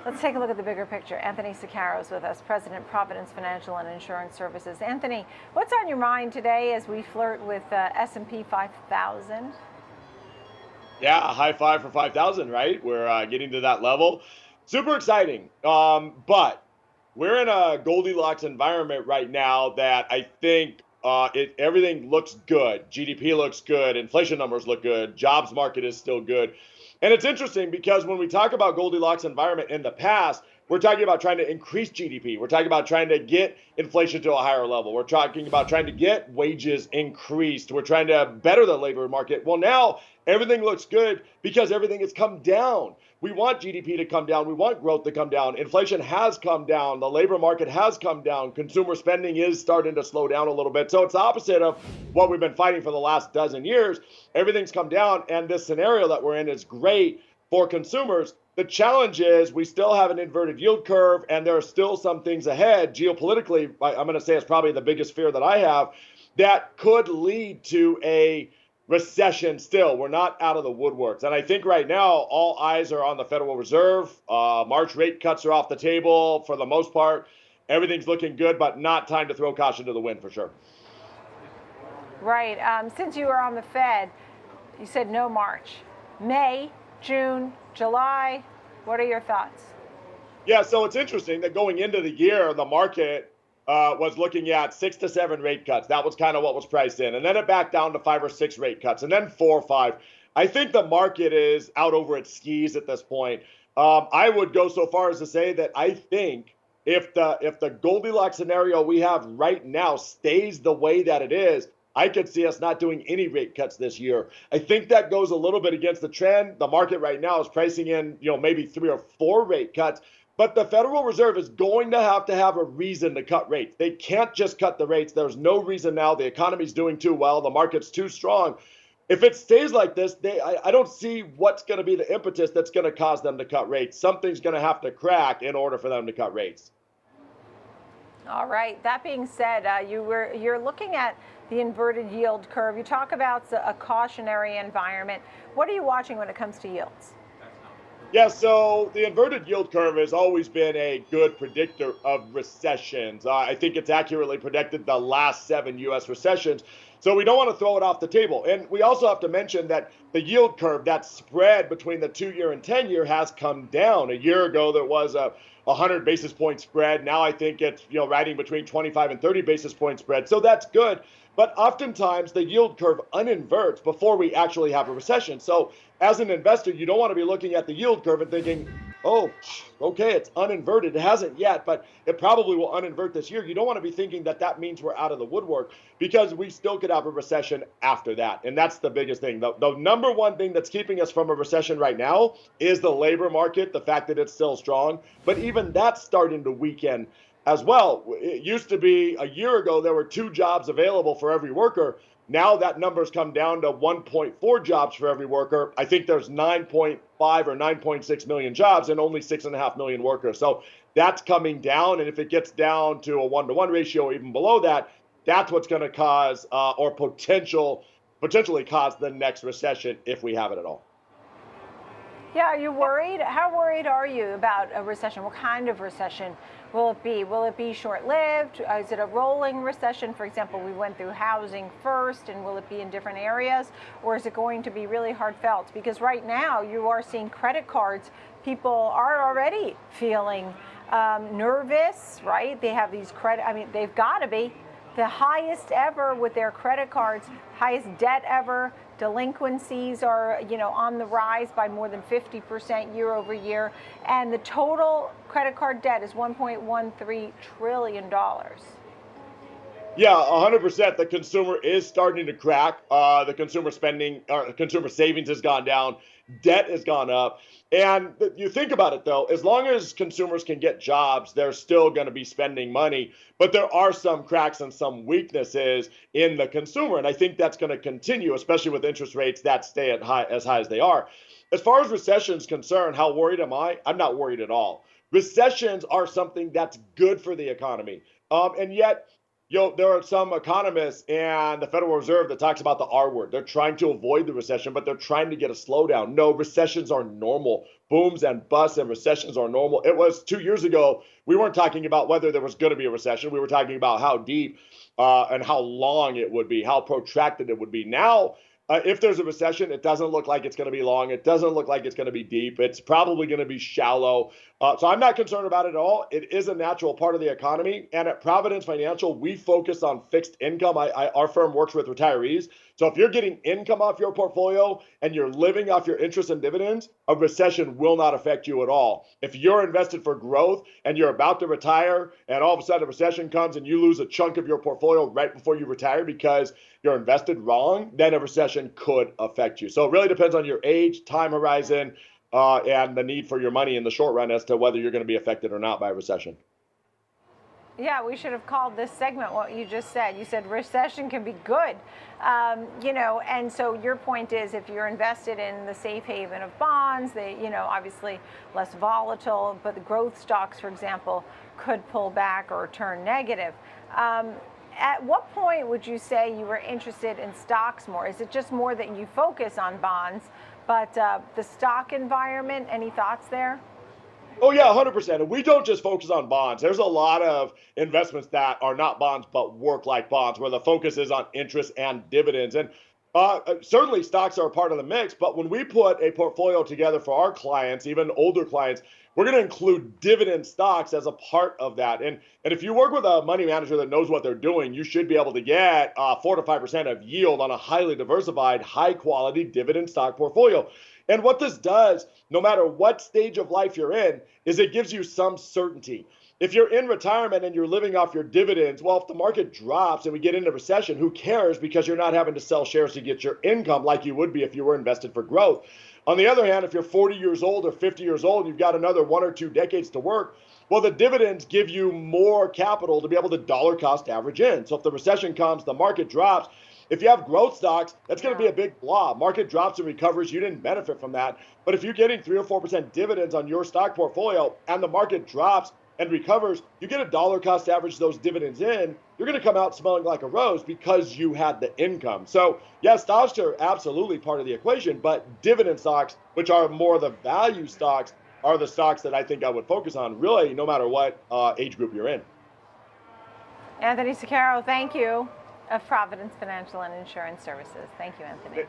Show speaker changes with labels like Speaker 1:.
Speaker 1: Let's take a look at the bigger picture. Anthony Saccaro is with us, President, Providence Financial and Insurance Services. Anthony, what's on your mind today as we flirt with S&P 5,000?
Speaker 2: Yeah, a high five for 5,000, right? We're getting to that level. Super exciting. But we're in a Goldilocks environment right now that I think everything looks good. GDP looks good. Inflation numbers look good. Jobs market is still good. And it's interesting because when we talk about Goldilocks environment in the past, we're talking about trying to increase GDP. We're talking about trying to get inflation to a higher level. We're talking about trying to get wages increased. We're trying to better the labor market. Well, now everything looks good because everything has come down. We want GDP to come down. We want growth to come down. Inflation has come down. The labor market has come down. Consumer spending is starting to slow down a little bit. So it's the opposite of what we've been fighting for the last dozen years. Everything's come down, and this scenario that we're in is great for consumers. The challenge is we still have an inverted yield curve, and there are still some things ahead geopolitically. I'm going to say it's probably the biggest fear that I have that could lead to a recession still. We're not out of the woodworks. And I think right now, all eyes are on the Federal Reserve. March rate cuts are off the table for the most part. Everything's looking good, but not time to throw caution to the wind for sure.
Speaker 1: Right. Since you were on the Fed, you said no March. May, June, July. What are your thoughts?
Speaker 2: Yeah, so it's interesting that going into the year, the market was looking at 6 to 7 rate cuts. That was kind of what was priced in. And then it backed down to 5 or 6 rate cuts, and then 4 or 5. I think the market is out over its skis at this point. I would go so far as to say that I think if the Goldilocks scenario we have right now stays the way that it is, I could see us not doing any rate cuts this year. I think that goes a little bit against the trend. The market right now is pricing in, maybe 3 or 4 rate cuts. But the Federal Reserve is going to have a reason to cut rates. They can't just cut the rates. There's no reason now. The economy's doing too well. The market's too strong. If it stays like this, I don't see what's going to be the impetus that's going to cause them to cut rates. Something's going to have to crack in order for them to cut rates.
Speaker 1: All right. That being said, you're looking at the inverted yield curve. You talk about a cautionary environment. What are you watching when it comes to yields?
Speaker 2: Yeah, so the inverted yield curve has always been a good predictor of recessions. I think it's accurately predicted the last 7 U.S. recessions. So we don't want to throw it off the table. And we also have to mention that the yield curve, that spread between the 2 year and 10 year, has come down. A year ago, there was a 100 basis point spread. Now I think it's riding between 25 and 30 basis point spread. So that's good. But oftentimes the yield curve uninverts before we actually have a recession. So as an investor, you don't want to be looking at the yield curve and thinking, oh, okay, it's uninverted. It hasn't yet, but it probably will uninvert this year. You don't want to be thinking that that means we're out of the woodwork, because we still could have a recession after that. And that's the biggest thing. The number one thing that's keeping us from a recession right now is the labor market, the fact that it's still strong. But even that's starting to weaken as well. It used to be a year ago, there were 2 jobs available for every worker. Now that number's come down to 1.4 jobs for every worker. I think there's 9.5 or 9.6 million jobs and only 6.5 million workers. So that's coming down. And if it gets down to a 1-to-1 ratio, even below that, that's what's going to cause or potentially cause the next recession if we have it at all.
Speaker 1: Yeah, are you worried? How worried are you about a recession? What kind of recession will it be? Will it be short-lived? Is it a rolling recession? For example, we went through housing first, and will it be in different areas? Or is it going to be really hard felt? Because right now you are seeing credit cards. People are already feeling nervous, right? They have these they've got to be the highest ever with their credit cards, highest debt ever. Delinquencies are, on the rise by more than 50% year over year. And the total credit card debt is $1.13 trillion.
Speaker 2: Yeah, 100%. The consumer is starting to crack. The consumer spending, or consumer savings has gone down. Debt has gone up. And you think about it, though, as long as consumers can get jobs, they're still going to be spending money. But there are some cracks and some weaknesses in the consumer. And I think that's going to continue, especially with interest rates that stay as high as they are. As far as recession is concerned, how worried am I? I'm not worried at all. Recessions are something that's good for the economy. And yet, there are some economists and the Federal Reserve that talks about the R word. They're trying to avoid the recession, but they're trying to get a slowdown. No, recessions are normal. Booms and busts and recessions are normal. It was 2 years ago. We weren't talking about whether there was going to be a recession. We were talking about how deep and how long it would be, how protracted it would be. Now, if there's a recession, it doesn't look like it's going to be long. It doesn't look like it's going to be deep. It's probably going to be shallow. So I'm not concerned about it at all. It is a natural part of the economy. And at Providence Financial, we focus on fixed income. Our firm works with retirees. So if you're getting income off your portfolio and you're living off your interest and dividends, a recession will not affect you at all. If you're invested for growth and you're about to retire and all of a sudden a recession comes and you lose a chunk of your portfolio right before you retire because you're invested wrong, then a recession could affect you. So it really depends on your age, time horizon, and the need for your money in the short run as to whether you're going to be affected or not by a recession.
Speaker 1: Yeah, we should have called this segment what you just said. You said recession can be good, and so your point is if you're invested in the safe haven of bonds, they, obviously less volatile, but the growth stocks, for example, could pull back or turn negative. At what point would you say you were interested in stocks more? Is it just more that you focus on bonds, but the stock environment, any thoughts there?
Speaker 2: Oh yeah, 100%. And we don't just focus on bonds. There's a lot of investments that are not bonds but work like bonds, where the focus is on interest and dividends. And certainly stocks are a part of the mix. But when we put a portfolio together for our clients, even older clients, we're going to include dividend stocks as a part of that. And if you work with a money manager that knows what they're doing, you should be able to get 4 to 5% of yield on a highly diversified, high quality dividend stock portfolio. And what this does, no matter what stage of life you're in, is it gives you some certainty. If you're in retirement and you're living off your dividends, well, if the market drops and we get into recession, who cares, because you're not having to sell shares to get your income like you would be if you were invested for growth. On the other hand, if you're 40 years old or 50 years old, and you've got another 1 or 2 decades to work, well, the dividends give you more capital to be able to dollar cost average in. So if the recession comes, the market drops. If you have growth stocks, that's going to be a big blob. Market drops and recovers. You didn't benefit from that. But if you're getting 3 or 4% dividends on your stock portfolio and the market drops and recovers, you get a dollar cost average those dividends in. You're going to come out smelling like a rose because you had the income. So yes, stocks are absolutely part of the equation, but dividend stocks, which are more the value stocks, are the stocks that I think I would focus on, really, no matter what age group you're in.
Speaker 1: Anthony Saccaro, thank you, of Providence Financial and Insurance Services. Thank you, Anthony.